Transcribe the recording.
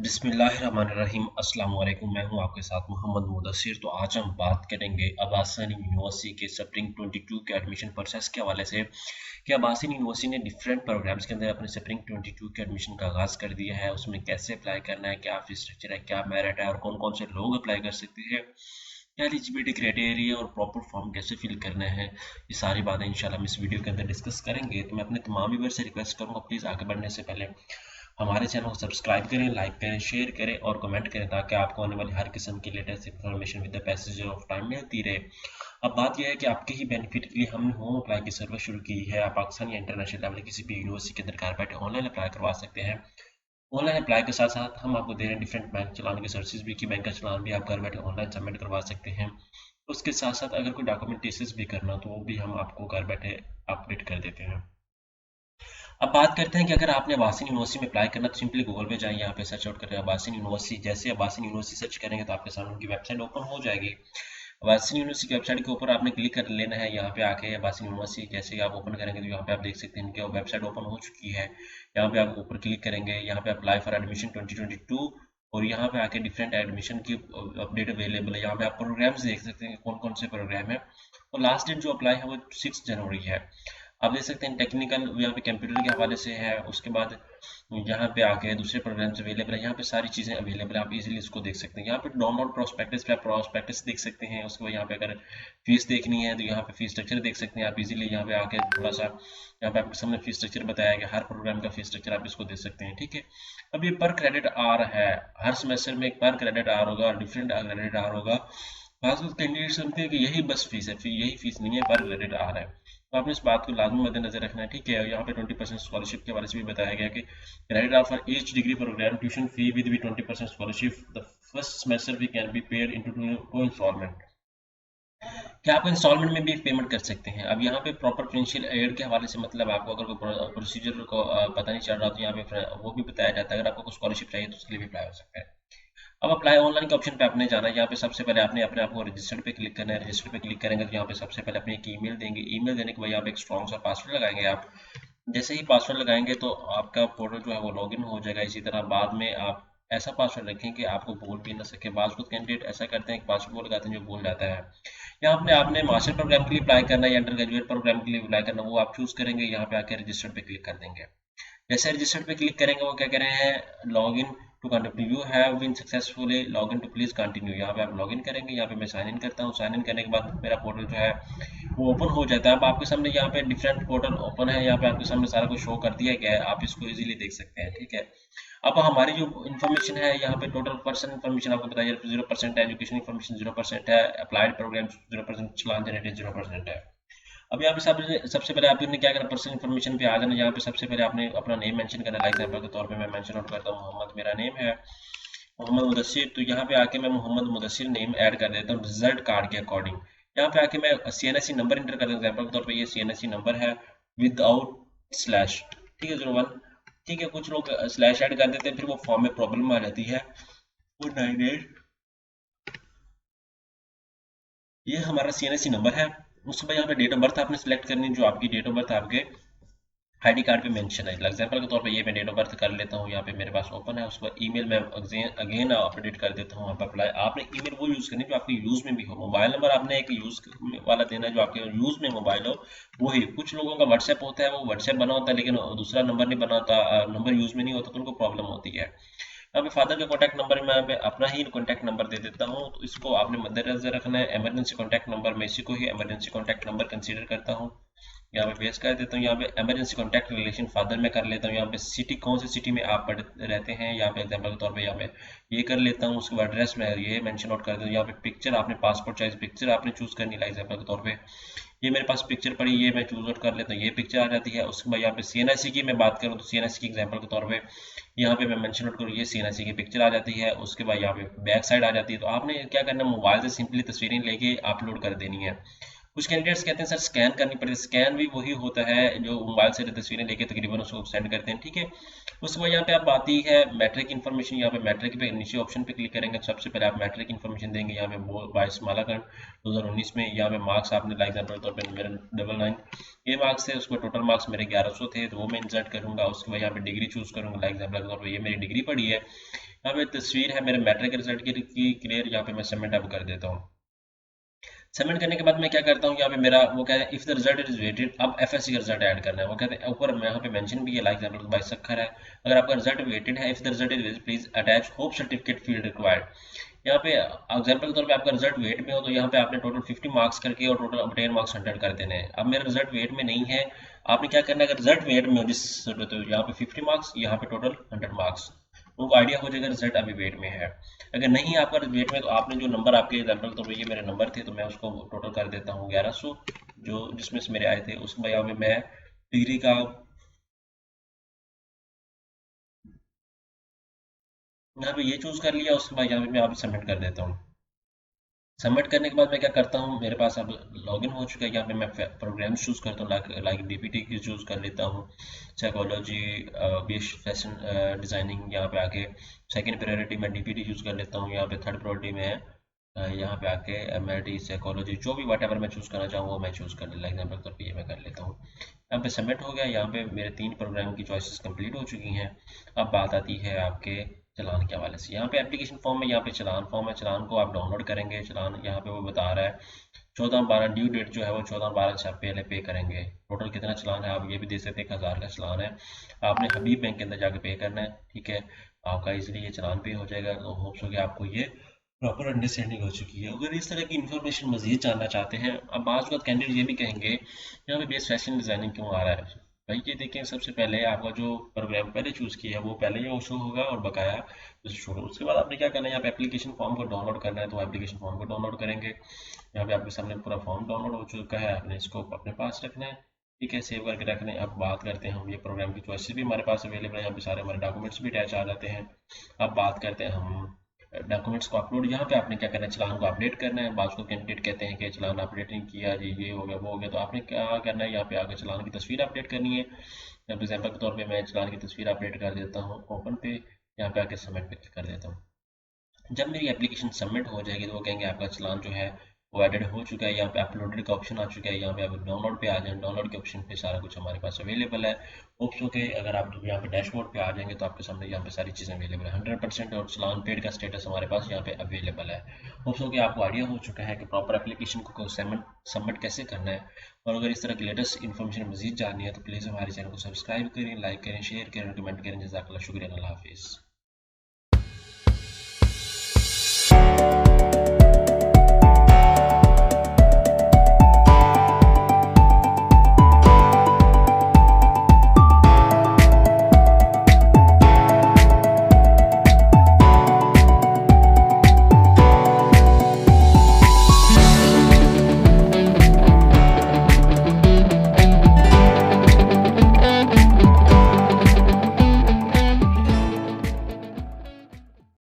बिस्मिल्लाहिर्रहमानिर्रहीम अस्सलाम वालेकुम। मैं हूं आपके साथ मोहम्मद मुदस्सिर। तो आज हम बात करेंगे अब्बासिन यूनिवर्सिटी के स्प्रिंग 22 के एडमिशन प्रोसेस के हवाले से कि अब्बासिन यूनिवर्सिटी ने डिफरेंट प्रोग्राम्स के अंदर अपने स्प्रिंग 22 के एडमिशन का आगाज़ कर दिया है। उसमें कैसे अप्लाई करना है, क्या फीस स्ट्रक्चर है, क्या मेरिट है और कौन कौन से लोग अप्लाई कर सकते हैं, क्या एलिजिबिलिटी क्राइटेरिया और प्रॉपर फॉर्म कैसे फिल करना है। ये सारी बातें इंशाल्लाह हम इस वीडियो के अंदर डिस्कस करेंगे। तो मैं अपने तमाम व्यूअर्स से रिक्वेस्ट करूंगा, प्लीज़ आगे बढ़ने से पहले हमारे चैनल को सब्सक्राइब करें, लाइक करें, शेयर करें और कमेंट करें ताकि आपको आने वाली हर किस्म की latest information with the passage of time मिलती रहे। अब बात यह है कि आपके ही बेनिफिट के लिए हमने होम अप्लाई की सर्विस शुरू की है। आप पाकिस्तान या इंटरनेशनल लेवल किसी भी यूनिवर्सिटी के अंदर घर बैठे ऑनलाइन अप्लाई करवा सकते हैं। ऑनलाइन अप्लाई के साथ साथ हम आपको दे रहे हैं डिफरेंट बैंक चलान के सर्विसेज भी, कि बैंक का चलान भी आप घर बैठे ऑनलाइन सबमिट करवा सकते हैं। उसके साथ साथ अगर कोई डॉक्यूमेंटेशन भी करना तो वो भी हम आपको घर बैठे अपडेट कर देते हैं। अब बात करते हैं कि अगर आपने अब्बासिन यूनिवर्सिटी में अप्लाई करना तो सिंपली गूगल पे जाइए, यहाँ पे सर्च आउट करें अब्बासिन यूनिवर्सिटी। जैसे अब्बासिन यूनिवर्सिटी सर्च करेंगे तो आपके सामने उनकी वेबसाइट ओपन हो जाएगी। अब्बासिन यूनिवर्सिटी की वेबसाइट के ऊपर आपने क्लिक कर लेना है। यहाँ पे आके अब्बासिन यूनिवर्सिटी जैसे ही आप ओपन करेंगे तो यहाँ पे आप देख सकते हैं इनकी वेबसाइट ओपन हो चुकी है। यहाँ पे आप ऊपर क्लिक करेंगे, यहाँ पे अप्लाई फॉर एडमिशन 2022 और यहाँ पे आके डिफरेंट एडमिशन की अपडेट अवेलेबल है। यहाँ पे आप प्रोग्राम्स देख सकते हैं कौन कौन से प्रोग्राम है और लास्ट डेट जो अप्लाई है वो 6 जनवरी है। आप देख सकते हैं टेक्निकल यहाँ पे कंप्यूटर के हवाले से है। उसके बाद यहाँ पे आके दूसरे प्रोग्राम्स अवेलेबल है। यहाँ पे सारी चीज़ें अवेलेबल है, आप इजीली इसको देख सकते हैं। यहाँ पे डाउनलोड प्रोस्पेक्टस पे आप प्रोस्पेक्टस देख सकते हैं। उसके बाद यहाँ पे अगर फीस देखनी है तो यहाँ पे फीस स्ट्रक्चर देख सकते हैं आप इजीली। यहाँ पे आके थोड़ा सा यहाँ पे आपके सामने फीस स्ट्रक्चर बताया गया, हर प्रोग्राम का फीस स्ट्रक्चर आप इसको देख सकते हैं। ठीक है, अब ये पर क्रेडिट आर है। हर सेमेस्टर में एक पर क्रेडिट आर होगा और डिफरेंट क्रेडिट आर होगा। बात कैंडिडेट समझते हैं कि यही बस फीस है, फिर यही फीस नहीं है, पर क्रेडिट आ रहा है। तो आपने इस बात को लाजमी मद्देनजर रखना है। ठीक है, यहाँ पे 20% स्कॉलरशिप के बारे से भी बताया गया कि credit are for each degree programme tuition fee with भी 20% scholarship the first semester we can be paid into two instalment. क्या आप इंस्टॉलमेंट में भी पेमेंट कर सकते हैं। अब यहाँ पे प्रॉपर फाइनेंशियल एड के हवाले से मतलब आपको अगर कोई प्रोसीजर को पता नहीं चल रहा तो यहाँ पे वो भी बताया जाता है। अगर आपको कोई स्कॉलरशिप चाहिए तो उसके लिए भी अप्लाई हो सकता है। अब अप्लाई ऑनलाइन के ऑप्शन पे आपने जाना है। यहाँ पे सबसे पहले आपने अपने आप को रजिस्टर्ड पे क्लिक करना है। रजिस्टर पे क्लिक करेंगे तो यहाँ पे सबसे पहले अपनी एक ईमेल देंगे। ईमेल देने के बाद यहाँ पे एक स्ट्रॉन्ग सा पासवर्ड लगाएंगे आप। जैसे ही पासवर्ड लगाएंगे तो आपका पोर्टल जो है वो लॉगिन हो जाएगा। इसी तरह बाद में आप ऐसा पासवर्ड रखें कि आपको भूल भी ना सके। बाज़ कैंडिडेट ऐसा करते हैं कि पासवर्ड वो लगाते हैं जो भूल जाता है। यहाँ पे आपने मास्टर प्रोग्राम के लिए अप्लाई करना है या अंडर ग्रेजुएट प्रोग्राम के लिए अप्लाई करना है वो आप चूज करेंगे। यहाँ पे आके रजिस्टर पे क्लिक कर देंगे। जैसे रजिस्टर पे क्लिक करेंगे वो क्या कह रहे हैं, log in to continue, you have been successfully log in to please continue. यहाँ पे आप लॉग इन करेंगे। यहाँ पे मैं साइन इन करता हूँ। साइन इन करने के बाद मेरा पोर्टल जो है वो ओपन हो जाता है। अब आपके सामने यहाँ पे डिफरेंट पोर्टल ओपन है। यहाँ पे आपके सामने सारा कुछ शो कर दिया गया है, आप इसको इजीली देख सकते हैं। ठीक है, अब हमारी जो इन्फॉर्मेशन है यहाँ पे टोटल पर्सन इन्फॉर्मेशन आपको बताइए 0% है, एजुकेशन इन्फॉर्मेशन 0% है, अप्लाइड प्रोग्राम 0%, चलान जनरेटेड 0% है। अब यहाँ पे सबसे पहले आपने क्या करना, पर्सनल इन्फॉर्मेशन पे आ जाना। यहाँ पे सबसे पहले आपने अपना नेम मेंशन करना है। एग्जांपल के तौर पे मैं मेंशन आउट करता हूँ मोहम्मद, मेरा नेम है मोहम्मद मुदस्सिर। तो यहाँ पे आके मैं मोहम्मद मुदस्सिर नेम ऐड कर देता हूँ रिजल्ट कार्ड के अकॉर्डिंग। यहाँ पे आके मैं CNSE नंबर इंटर कर देता हूँ। एग्जाम्पल के तौर पे ये CNSE नंबर है विदाउट स्लैश। ठीक है, 01। ठीक है, कुछ लोग स्लैश ऐड कर देते हैं, फिर वो फॉर्म में प्रॉब्लम आ जाती है। 498, ये हमारा CNSE नंबर है। उसके बाद यहाँ पे डेट ऑफ बर्थ आपने सेलेक्ट करनी है, जो आपकी डेट ऑफ बर्थ आपके आईडी कार्ड पे मेंशन है। एग्जांपल के तौर पे ये मैं डेट ऑफ बर्थ कर लेता हूँ, यहाँ पे मेरे पास ओपन है। उसके बाद ईमेल मैं अगेन अपडेट कर देता हूँ। आप अप्लाई, आपने ईमेल वो यूज़ करनी जो आपके यूज़ में भी हो। मोबाइल नंबर आपने एक यूज़ वाला देना है जो आपके यूज़ में मोबाइल हो वही। कुछ लोगों का व्हाट्सएप होता है, वो व्हाट्सएप बना होता है लेकिन दूसरा नंबर नहीं बना होता, नंबर यूज़ में नहीं होता तो उनको प्रॉब्लम होती है। यहाँ पे फादर का कॉन्टैक्ट नंबर मैं यहाँ पे अपना ही कॉन्टैक्ट नंबर दे देता हूँ, तो इसको आपने मद्देनजर रखना है। इमरजेंसी कॉन्टैक्ट नंबर मैं इसी को ही इमरजेंसी कॉन्टैक्ट नंबर कंसीडर करता हूँ। यहाँ पे पेस्ट कर देता हूँ। यहाँ पे इमरजेंसी कॉन्टैक्ट रिलेशन फादर में कर लेता हूँ। यहाँ पे सिटी, कौन सी सिटी में आप रहते हैं, यहाँ पे एग्जाम्पल के तौर पे यहाँ पे ये कर लेता हूँ। उसके बाद एड्रेस में ये मेंशन आउट कर देता हूँ। यहाँ पे पिक्चर आपने पासपोर्ट साइज पिक्चर आपने चूज करनी है। एग्जाम्पल के तौर पे ये मेरे पास पिक्चर पड़ी, ये मैं चूज आउट कर लेता हूँ, ये पिक्चर आ जाती है। उसके बाद यहाँ पे CNSE की मैं बात करूँ तो CNSE की एग्जाम्पल के तौर पे यहाँ पे मैं मेंशन आउट करूँ, ये CNSE की पिक्चर आ जाती है। उसके बाद यहाँ पे बैक साइड आ जाती है। तो आपने क्या करना है, मोबाइल से सिंपली तस्वीरें लेके अपलोड कर देनी है। कुछ कैंडिडेट्स कहते हैं सर स्कैन करनी पड़ती है, स्कैन भी वही होता है जो मोबाइल से तस्वीरें लेके तकरीबन उसको सेंड करते हैं, ठीक है। उसके बाद यहाँ पे आप आती है मैट्रिक इन्फॉर्मेशन, यहाँ पे मैट्रिक पे नीचे ऑप्शन पे क्लिक करेंगे तो सबसे पहले आप मैट्रिक इन्फॉर्मेशन देंगे, यहाँ पे 22 मालाकंड 2019 में, यहाँ पे मार्क्स आपने लाइक एग्जाम्पल तौर पर मेरे 99 ये मार्क्स है, उसमें टोटल मार्क्स मेरे 1100 थे तो वो मैं इंसर्ट करूंगा। उसके बाद यहाँ पे डिग्री चूज करूंगा, लाइक एग्जाम्पल के तौर पर ये मेरी डिग्री पड़ी है, यहाँ पे तस्वीर है मेरे मैट्रिक रिजल्ट की क्लियर, यहाँ पे मैं सबमिट अब कर देता हूँ। सबमिट करने के बाद मैं क्या करता हूँ, यहाँ पे मेरा वो कहता है if the result is weighted, अब एफएससी का रिजल्ट ऐड करना है। वो कहते हैं ऊपर यहाँ पे मेंशन भी है लाइक एग्जांपल 22 अक्षर है, अगर आपका रिजल्ट वेटेड है, if the result is please attach hope certificate field required. यहाँ पे एग्जांपल के तौर पे आपका रिजल्ट वेट में हो तो यहाँ पे आपने टोटल 50 मार्क्स करके और टोटल ऑब्टेन मार्क्स 100 कर देने हैं। अब मेरा रिजल्ट वेट में नहीं है, आपने क्या करना है, अगर रिजल्ट वेट में हो जिस तो यहाँ पे 50 मार्क्स, यहाँ पे टोटल 100 मार्क्स, उनको आइडिया हो जाएगा रिजल्ट अभी वेट में है। अगर नहीं आपका वेट में तो आपने जो नंबर आपके एग्जाम्पल तो ये मेरे नंबर थे तो मैं उसको टोटल कर देता हूँ 1100 जो जिसमें से मेरे आए थे। उसमें यहाँ पे मैं डिग्री का यहाँ पे ये चूज कर लिया, उसके बाद यहाँ पे मैं आप सबमिट कर देता हूँ। सबमिट करने के बाद मैं क्या करता हूँ, मेरे पास अब लॉगिन हो चुका है, यहाँ पे मैं प्रोग्राम चूज करता हूँ, लाइक डीपीटी की चूज कर लेता हूँ, साइकोलॉजी बेस्ड फैशन डिजाइनिंग, यहाँ पे आके सेकंड प्रायोरिटी में डीपीटी चूज कर लेता हूँ, यहाँ पे थर्ड प्रायोरिटी में यहाँ पे आके एमएलटी साइकोलॉजी जो भी वट मैं चूज करना चाहूँ वो मैं चूज कर लेता, एग्जाम्पल तौर पर ये मैं कर लेता हूँ। यहाँ पे सबमिट हो गया, यहाँ पे मेरे 3 प्रोग्राम की चॉइसेस कंप्लीट हो चुकी हैं। अब बात आती है आपके चलान के हवाले से। यहाँ पे एप्लीकेशन फॉर्म में यहाँ पे चलान फॉर्म है, चलान को आप डाउनलोड करेंगे। चलान यहाँ पे वो बता रहा है 14/12 ड्यू डेट जो है वो 14/12 से आप पहले पे करेंगे। टोटल कितना चलान है आप ये भी दे सकते हैं, 1000 का चलान है, आपने हबीब बैंक के अंदर जाके पे करना है, ठीक है। आपका इसलिए ये चलान पे हो जाएगा। तो होप्स हो कि आपको ये प्रॉपर अंडरस्टैंडिंग हो चुकी है। अगर इस तरह की इन्फॉर्मेशन मजीद जानना चाहते हैं, अब बाज़ वक्त कैंडिडेट ये भी कहेंगे यहाँ पे बेस्ट फैशन डिज़ाइनिंग क्यों आ रहा है। भाई ये देखें, सबसे पहले आपका जो प्रोग्राम पहले चूज़ किया है वो पहले ही शो होगा और बकाया शो। उसके बाद आपने क्या करना है, यहाँ पे एप्लीकेशन फॉर्म को डाउनलोड करना है तो एप्लीकेशन फॉर्म को डाउनलोड करेंगे। यहाँ पे आपके सामने पूरा फॉर्म डाउनलोड हो चुका है, आपने इसको अपने पास रखना है, ठीक है, सेव करके रखना है। अब बात करते हैं हम, ये प्रोग्राम की चॉइसेस भी हमारे पास अवेलेबल है, यहाँ पे सारे हमारे डॉक्यूमेंट्स भी अटैच आ जाते हैं। अब बात करते हैं हम डॉक्यूमेंट्स को अपलोड, यहाँ पे आपने क्या करना है, चलान को अपडेट करना है। बात को कैंडिडेट कहते हैं कि चलान अपडेट नहीं किया जी, ये हो गया वो हो गया, तो आपने क्या करना है, यहाँ पे आकर चलान की तस्वीर अपडेट करनी है। एग्जाम्पल के तौर पे मैं चलान की तस्वीर अपडेट कर देता हूँ, ओपन पे यहाँ पे आके सबमिट पे क्लिक कर देता हूँ। जब मेरी एप्लीकेशन सबमिट हो जाएगी तो वो कहेंगे आपका चलान जो है वो एडेड हो चुका है, यहाँ पे अपलोडेड का ऑप्शन आ चुका है, यहाँ पे आप डाउनलोड पे आ जाए, डाउनलोड के ऑप्शन पे सारा कुछ हमारे पास अवेलेबल है। होप्स हो के अगर आप यहाँ पे डैशबोर्ड पे आ जाएंगे तो आपके सामने यहाँ पे सारी चीज़ें अवेलेबल है 100%, और चलान पेड का स्टेटस हमारे पास यहाँ पे अवेलेबल है। होप्स हो के आपको आइडिया हो चुका है कि प्रॉपर एप्लीकेशन को सबमिट कैसे करना है। और अगर इस तरह की लेटेस्ट इन्फॉर्मेशन मजीद जाननी है तो प्लीज़ हमारे चैनल को सब्सक्राइब करें, लाइक करें, शेयर करें, कमेंट करें। जज़ाकल्लाह, शुक्रिया, अल्लाह हाफिज़।